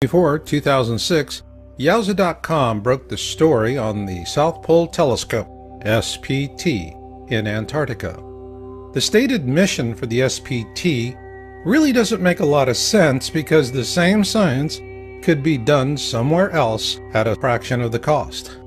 Before 2006, Yowza.com broke the story on the South Pole Telescope, SPT, in Antarctica. The stated mission for the SPT really doesn't make a lot of sense because the same science could be done somewhere else at a fraction of the cost.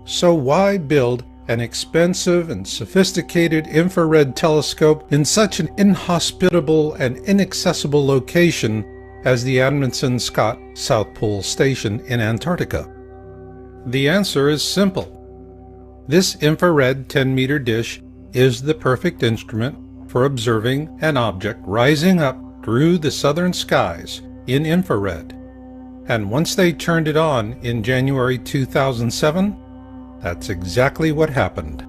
So why build an expensive and sophisticated infrared telescope in such an inhospitable and inaccessible location as the Amundsen Scott South Pole Station in Antarctica? The answer is simple. This infrared 10-meter dish is the perfect instrument for observing an object rising up through the southern skies in infrared. And once they turned it on in January 2007, that's exactly what happened.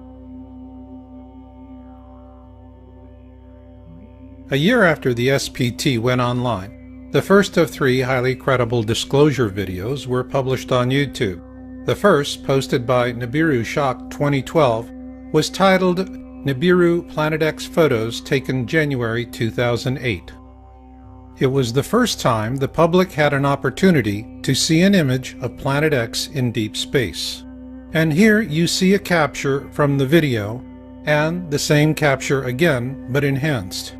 A year after the SPT went online, the first of 3 highly credible disclosure videos were published on YouTube. The first, posted by Nibiru Shock 2012, was titled Nibiru Planet X Photos Taken January 2008. It was the first time the public had an opportunity to see an image of Planet X in deep space. And here you see a capture from the video, and the same capture again, but enhanced.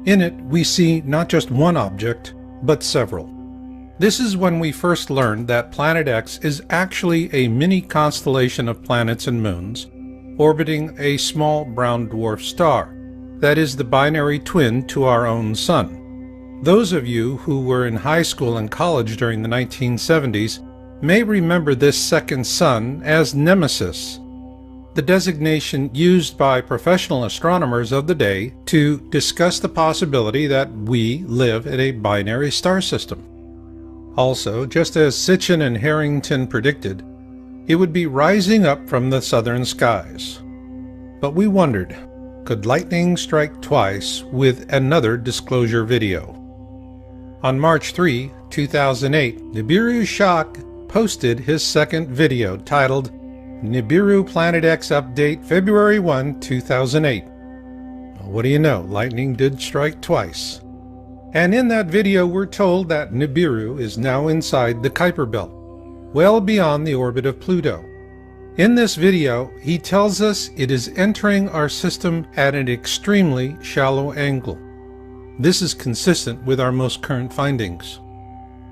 In it, we see not just one object, but several. This is when we first learned that Planet X is actually a mini constellation of planets and moons orbiting a small brown dwarf star that is the binary twin to our own Sun. Those of you who were in high school and college during the 1970s may remember this second sun as Nemesis, the designation used by professional astronomers of the day to discuss the possibility that we live in a binary star system. Also, just as Sitchin and Harrington predicted, it would be rising up from the southern skies. But we wondered, could lightning strike twice with another disclosure video? On March 3, 2008, Nibiru Shock posted his second video titled Nibiru Planet X Update February 1, 2008. What do you know, lightning did strike twice. And in that video we're told that Nibiru is now inside the Kuiper Belt, well beyond the orbit of Pluto. In this video, he tells us it is entering our system at an extremely shallow angle. This is consistent with our most current findings.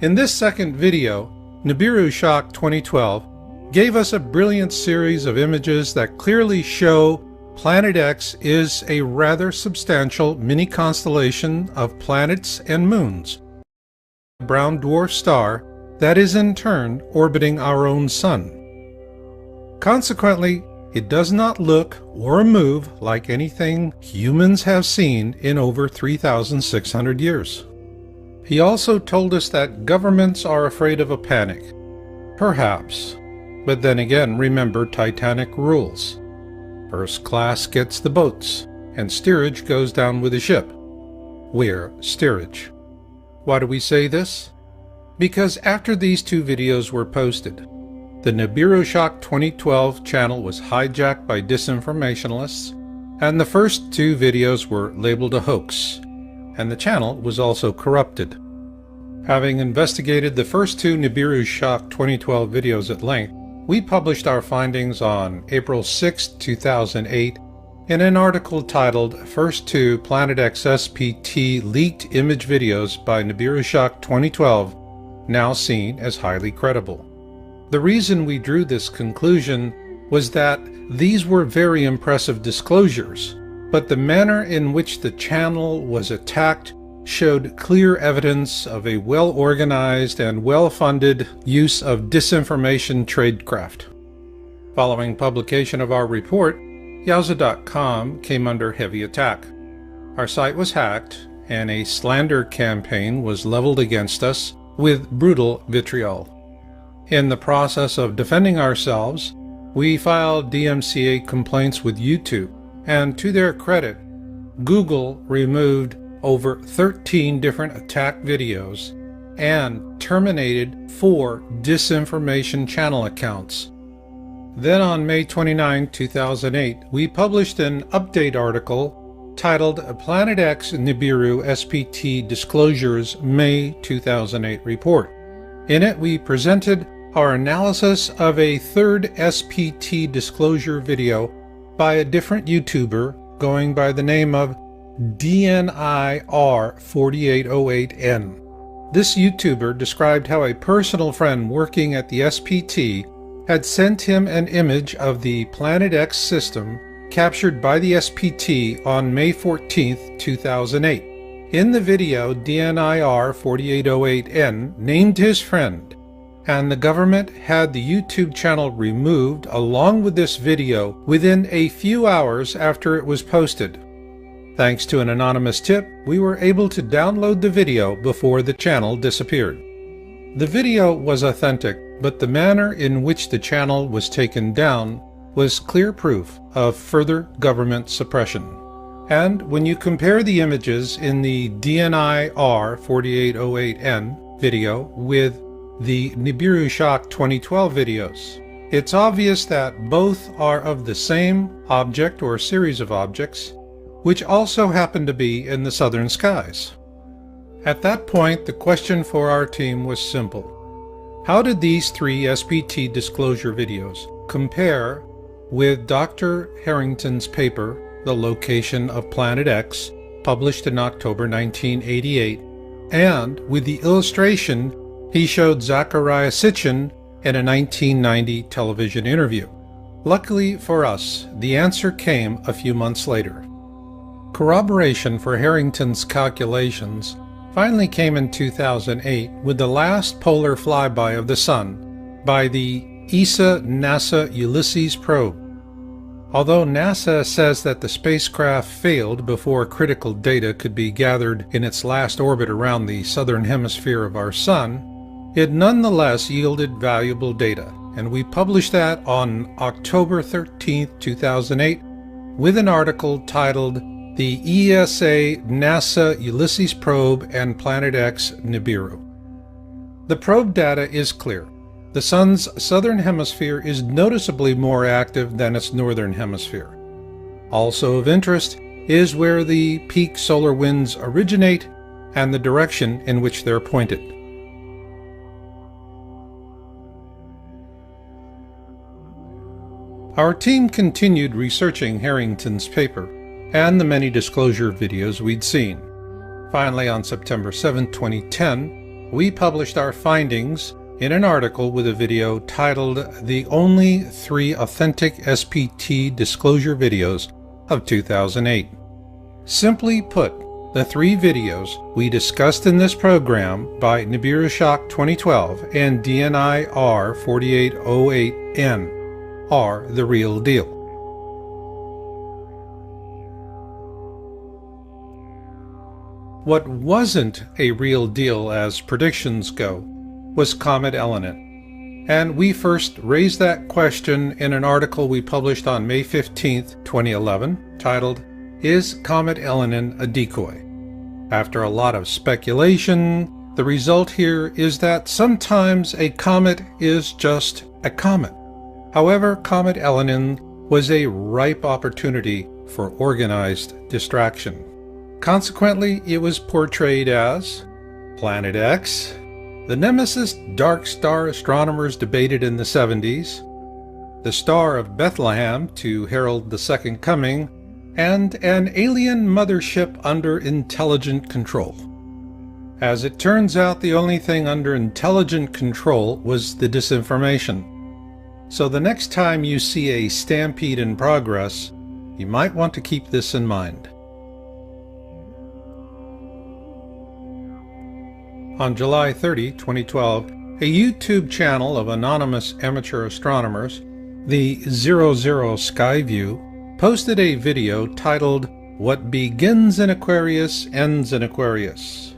In this second video, Nibiru Shock 2012 gave us a brilliant series of images that clearly show Planet X is a rather substantial mini-constellation of planets and moons, a brown dwarf star that is in turn orbiting our own Sun. Consequently, it does not look or move like anything humans have seen in over 3,600 years. He also told us that governments are afraid of a panic. Perhaps. But then again, remember Titanic rules. First class gets the boats, and steerage goes down with the ship. We're steerage. Why do we say this? Because after these 2 videos were posted, the Nibiru Shock 2012 channel was hijacked by disinformationalists, and the first 2 videos were labeled a hoax, and the channel was also corrupted. Having investigated the first 2 Nibiru Shock 2012 videos at length, we published our findings on April 6, 2008 in an article titled First 2 Planet X SPT Leaked Image Videos by Nibiru Shock 2012, now seen as highly credible. The reason we drew this conclusion was that these were very impressive disclosures, but the manner in which the channel was attacked showed clear evidence of a well-organized and well-funded use of disinformation tradecraft. Following publication of our report, Yowza.com came under heavy attack. Our site was hacked, and a slander campaign was leveled against us with brutal vitriol. In the process of defending ourselves, we filed DMCA complaints with YouTube, and to their credit, Google removed over 13 different attack videos and terminated 4 disinformation channel accounts. Then on May 29, 2008, we published an update article titled Planet X Nibiru SPT Disclosures May 2008 Report. In it, we presented our analysis of a third SPT disclosure video by a different YouTuber going by the name of DNIR4808N. This YouTuber described how a personal friend working at the SPT had sent him an image of the Planet X system captured by the SPT on May 14, 2008. In the video, DNIR4808N named his friend, and the government had the YouTube channel removed along with this video within a few hours after it was posted. Thanks to an anonymous tip, we were able to download the video before the channel disappeared. The video was authentic, but the manner in which the channel was taken down was clear proof of further government suppression. And when you compare the images in the DNIR4808N video with the Nibiru Shock 2012 videos, it's obvious that both are of the same object or series of objects, which also happen to be in the southern skies. At that point, the question for our team was simple. How did these three SPT disclosure videos compare with Dr. Harrington's paper, The Location of Planet X, published in October 1988, and with the illustration he showed Zecharia Sitchin in a 1990 television interview? Luckily for us, the answer came a few months later. Corroboration for Harrington's calculations finally came in 2008 with the last polar flyby of the Sun by the ESA-NASA Ulysses probe. Although NASA says that the spacecraft failed before critical data could be gathered in its last orbit around the southern hemisphere of our Sun, it nonetheless yielded valuable data, and we published that on October 13, 2008, with an article titled The ESA-NASA Ulysses Probe and Planet X Nibiru. The probe data is clear. The Sun's southern hemisphere is noticeably more active than its northern hemisphere. Also of interest is where the peak solar winds originate and the direction in which they're pointed. Our team continued researching Harrington's paper and the many disclosure videos we'd seen. Finally, on September 7, 2010, we published our findings in an article with a video titled The Only 3 Authentic SPT Disclosure Videos of 2008. Simply put, the 3 videos we discussed in this program by Nibiru Shock 2012 and DNIR 4808N are the real deal. What wasn't a real deal as predictions go was Comet Elenin, and we first raised that question in an article we published on May 15, 2011, titled, Is Comet Elenin a Decoy? After a lot of speculation, the result here is that sometimes a comet is just a comet. However, Comet Elenin was a ripe opportunity for organized distraction. Consequently, it was portrayed as Planet X, the nemesis dark star astronomers debated in the 70s, the Star of Bethlehem to herald the Second Coming, and an alien mothership under intelligent control. As it turns out, the only thing under intelligent control was the disinformation. So the next time you see a stampede in progress, you might want to keep this in mind. On July 30, 2012, a YouTube channel of anonymous amateur astronomers, the 00 Skyview, posted a video titled, What Begins in Aquarius Ends in Aquarius.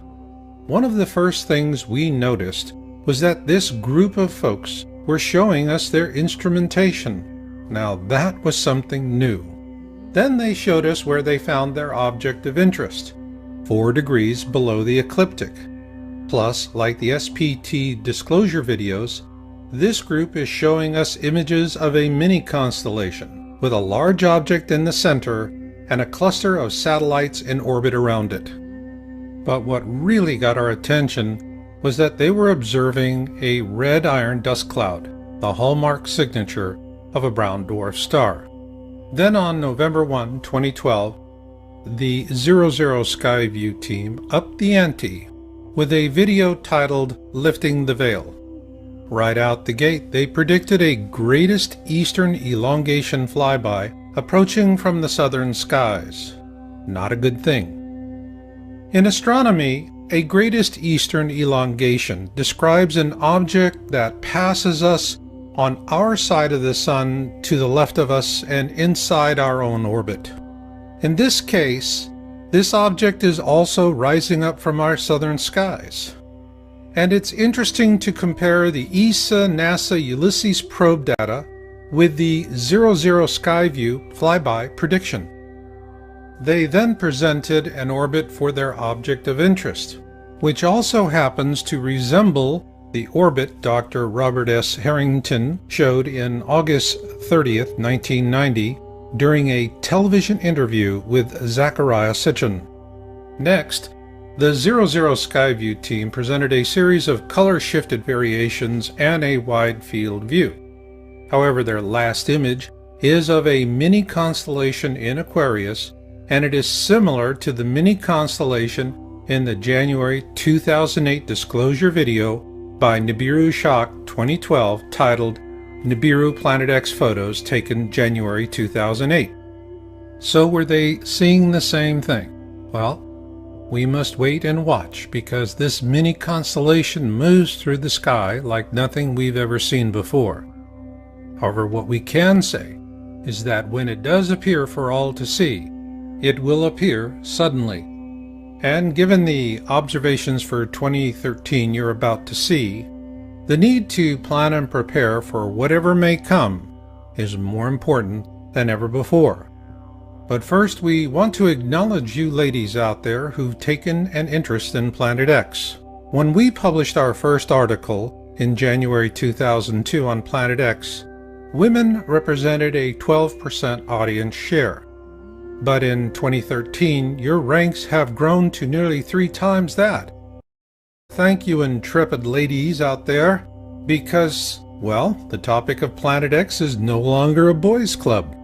One of the first things we noticed was that this group of folks were showing us their instrumentation. Now that was something new. Then they showed us where they found their object of interest, 4 degrees below the ecliptic. Plus, like the SPT disclosure videos, this group is showing us images of a mini constellation with a large object in the center and a cluster of satellites in orbit around it. But what really got our attention was that they were observing a red iron dust cloud, the hallmark signature of a brown dwarf star. Then on November 1, 2012, the 00 Skyview team upped the ante with a video titled "Lifting the Veil." Right out the gate, they predicted a greatest eastern elongation flyby approaching from the southern skies. Not a good thing. In astronomy, a greatest eastern elongation describes an object that passes us on our side of the sun to the left of us and inside our own orbit. In this case, this object is also rising up from our southern skies. And it's interesting to compare the ESA-NASA Ulysses probe data with the 00 Skyview flyby prediction. They then presented an orbit for their object of interest, which also happens to resemble the orbit Dr. Robert S. Harrington showed in August 30th, 1990, during a television interview with Zachariah Sitchin. Next, the 00 Skyview team presented a series of color-shifted variations and a wide field view. However, their last image is of a mini constellation in Aquarius, and it is similar to the mini constellation in the January 2008 disclosure video by Nibiru Shock 2012 titled Nibiru Planet X Photos taken January 2008. So were they seeing the same thing? Well, we must wait and watch, because this mini constellation moves through the sky like nothing we've ever seen before. However, what we can say is that when it does appear for all to see, it will appear suddenly. And given the observations for 2013 you're about to see, the need to plan and prepare for whatever may come is more important than ever before. But first, we want to acknowledge you ladies out there who've taken an interest in Planet X. When we published our first article in January 2002 on Planet X, women represented a 12% audience share. But in 2013, your ranks have grown to nearly 3 times that. Thank you, intrepid ladies out there, because, well, the topic of Planet X is no longer a boys' club.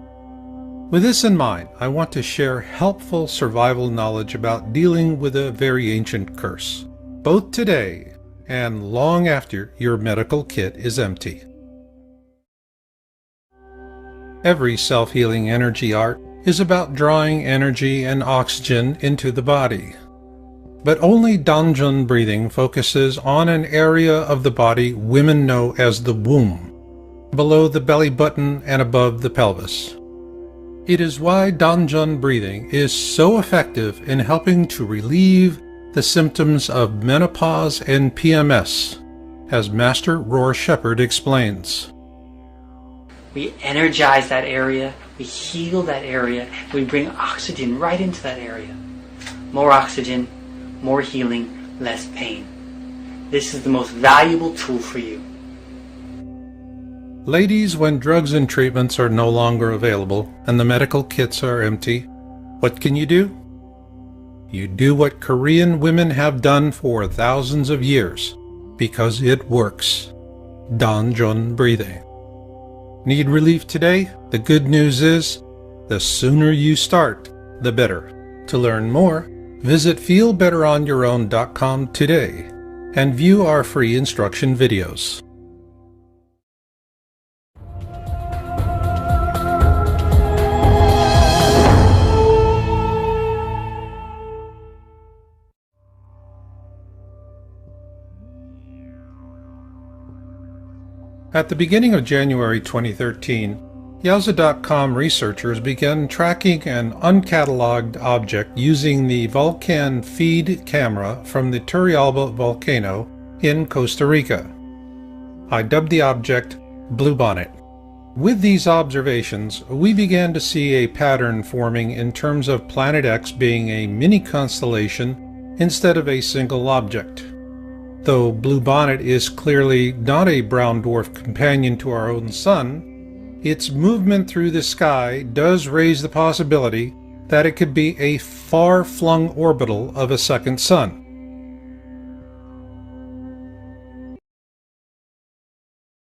With this in mind, I want to share helpful survival knowledge about dealing with a very ancient curse, both today and long after your medical kit is empty. Every self-healing energy art is about drawing energy and oxygen into the body. But only Danjun breathing focuses on an area of the body women know as the womb, below the belly button and above the pelvis. It is why Danjun breathing is so effective in helping to relieve the symptoms of menopause and PMS, as Master Roar Shepherd explains. We energize that area, we heal that area, we bring oxygen right into that area. More oxygen, more healing, less pain. This is the most valuable tool for you. Ladies, when drugs and treatments are no longer available and the medical kits are empty, what can you do? You do what Korean women have done for thousands of years, because it works. Danjun breathing. Need relief today? The good news is, the sooner you start, the better. To learn more, visit feelbetteronyourown.com today and view our free instruction videos. At the beginning of January 2013, Yowza.com researchers began tracking an uncatalogued object using the Vulcan feed camera from the Turrialba volcano in Costa Rica. I dubbed the object Bluebonnet. With these observations, we began to see a pattern forming in terms of Planet X being a mini-constellation instead of a single object. Though Bluebonnet is clearly not a brown dwarf companion to our own sun, its movement through the sky does raise the possibility that it could be a far-flung orbital of a second sun.